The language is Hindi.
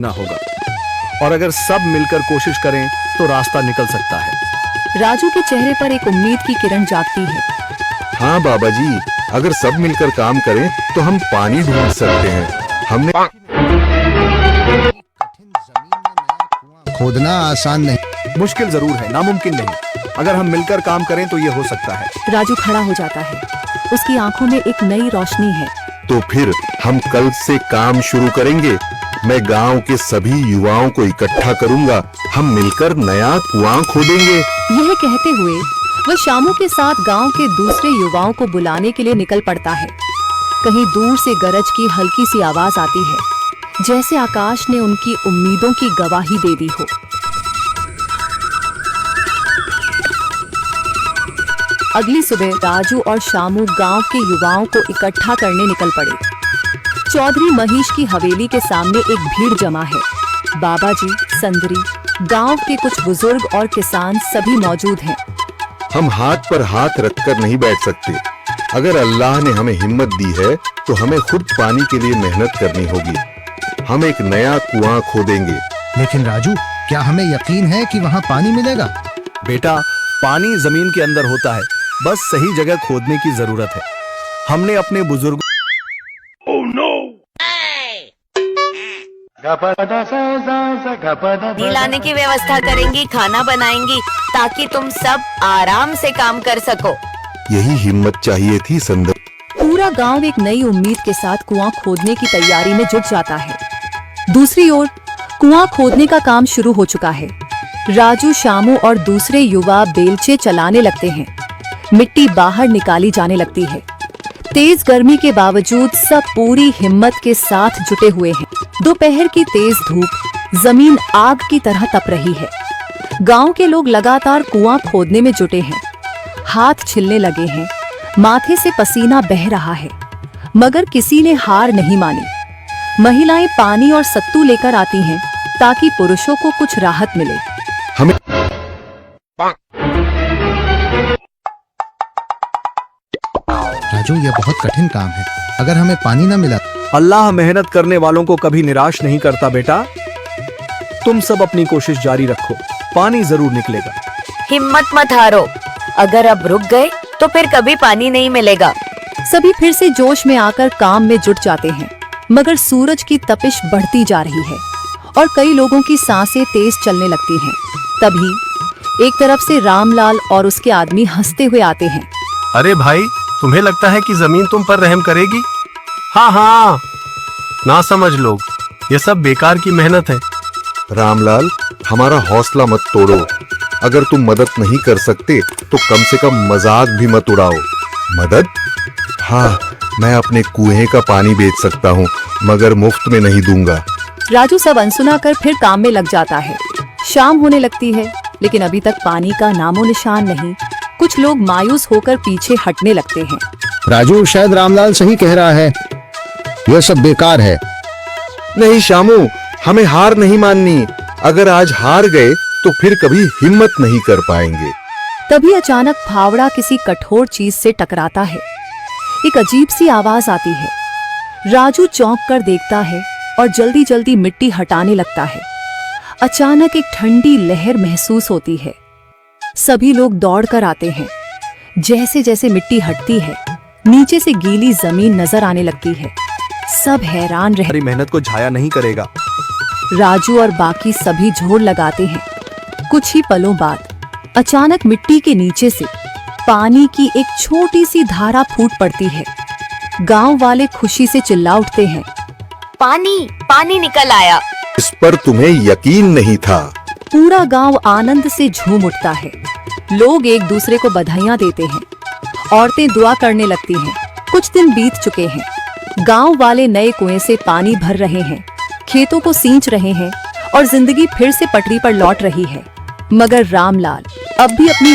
ना होगा, और अगर सब मिलकर कोशिश करें तो रास्ता निकल सकता है। राजू के चेहरे पर एक उम्मीद की किरण जागती है। हाँ बाबा जी, अगर सब मिलकर काम करें तो हम पानी ढूंढ सकते हैं। हमने खोदना आसान नहीं, मुश्किल जरूर है, नामुमकिन नहीं। अगर हम मिलकर काम करें तो ये हो सकता है। राजू खड़ा हो जाता है, उसकी आंखों में एक नई रोशनी है। तो फिर हम कल से काम शुरू करेंगे। मैं गांव के सभी युवाओं को इकट्ठा करूंगा, हम मिलकर नया कुआं खोदेंगे। यह कहते हुए वह शामू के साथ गांव के दूसरे युवाओं को बुलाने के लिए निकल पड़ता है। कहीं दूर से गरज की हल्की सी आवाज आती है, जैसे आकाश ने उनकी उम्मीदों की गवाही दे दी हो। अगली सुबह राजू और शामू गांव के युवाओं को इकट्ठा करने निकल पड़े। चौधरी महेश की हवेली के सामने एक भीड़ जमा है। बाबा जी, संदरी, गांव के कुछ बुजुर्ग और किसान सभी मौजूद हैं। हम हाथ पर हाथ रखकर नहीं बैठ सकते। अगर अल्लाह ने हमें हिम्मत दी है तो हमें खुद पानी के लिए मेहनत करनी होगी। हम एक नया कुआं खोदेंगे। लेकिन राजू, क्या हमें यकीन है कि वहाँ पानी मिलेगा? बेटा, पानी जमीन के अंदर होता है, बस सही जगह खोदने की जरूरत है। हमने अपने बुजुर्गों लाने की व्यवस्था करेंगी, खाना बनाएंगी ताकि तुम सब आराम से काम कर सको। यही हिम्मत चाहिए थी संदर। पूरा गांव एक नई उम्मीद के साथ कुआं खोदने की तैयारी में जुट जाता है। दूसरी ओर कुआं खोदने का काम शुरू हो चुका है। राजू, शामू और दूसरे युवा बेलचे चलाने लगते हैं। मिट्टी बाहर निकाली जाने लगती है। तेज गर्मी के बावजूद सब पूरी हिम्मत के साथ जुटे हुए हैं। दोपहर की तेज धूप जमीन आग की तरह तप रही है। गांव के लोग लगातार कुआं खोदने में जुटे हैं। हाथ छिलने लगे हैं, माथे से पसीना बह रहा है, मगर किसी ने हार नहीं मानी। महिलाएं पानी और सत्तू लेकर आती हैं ताकि पुरुषों को कुछ राहत मिले। हमें राजू, ये बहुत कठिन काम है। अगर हमें पानी न मिला, अल्लाह मेहनत करने वालों को कभी निराश नहीं करता बेटा। तुम सब अपनी कोशिश जारी रखो, पानी जरूर निकलेगा। हिम्मत मत हारो, अगर अब रुक गए तो फिर कभी पानी नहीं मिलेगा। सभी फिर से जोश में आकर काम में जुट जाते हैं, मगर सूरज की तपिश बढ़ती जा रही है और कई लोगों की सांसें तेज चलने लगती हैं। तभी एक तरफ से रामलाल और उसके आदमी हंसते हुए आते हैं। अरे भाई, तुम्हें लगता है कि जमीन तुम पर रहम करेगी? हाँ हाँ, ना समझ लोग, ये सब बेकार की मेहनत है। रामलाल, हमारा हौसला मत तोड़ो। अगर तुम मदद नहीं कर सकते तो कम से कम मजाक भी मत उड़ाओ। मदद? हाँ, मैं अपने कुएं का पानी बेच सकता हूँ, मगर मुफ्त में नहीं दूंगा। राजू सब अनसुना कर फिर काम में लग जाता है। शाम होने लगती है, लेकिन अभी तक पानी का नामो निशान नहीं। कुछ लोग मायूस होकर पीछे हटने लगते हैं। राजू, शायद रामलाल सही कह रहा है, यह सब बेकार है। नहीं शामू, हमें हार नहीं माननी। अगर आज हार गए तो फिर कभी हिम्मत नहीं कर पाएंगे। तभी अचानक फावड़ा किसी कठोर चीज से टकराता है। एक अजीब सी आवाज आती है। राजू चौंक कर देखता है और जल्दी जल्दी मिट्टी हटाने लगता है। अचानक एक ठंडी लहर महसूस होती है। सभी लोग दौड़ कर आते हैं। जैसे जैसे मिट्टी हटती है, नीचे से गीली जमीन नजर आने लगती है। सब हैरान रह। हमारी मेहनत को झाया नहीं करेगा। राजू और बाकी सभी जोर लगाते हैं। कुछ ही पलों बाद अचानक मिट्टी के नीचे से पानी की एक छोटी सी धारा फूट पड़ती है। गांव वाले खुशी से चिल्ला उठते हैं। पानी पानी निकल आया। इस पर तुम्हें यकीन नहीं था। पूरा गांव आनंद से झूम उठता है। लोग एक दूसरे को बधाइयां देते हैं। औरतें दुआ करने लगती हैं। कुछ दिन बीत चुके हैं। गांव वाले नए कुएं से पानी भर रहे हैं, खेतों को सींच रहे हैं और जिंदगी फिर से पटरी पर लौट रही है। मगर रामलाल अब भी अपनी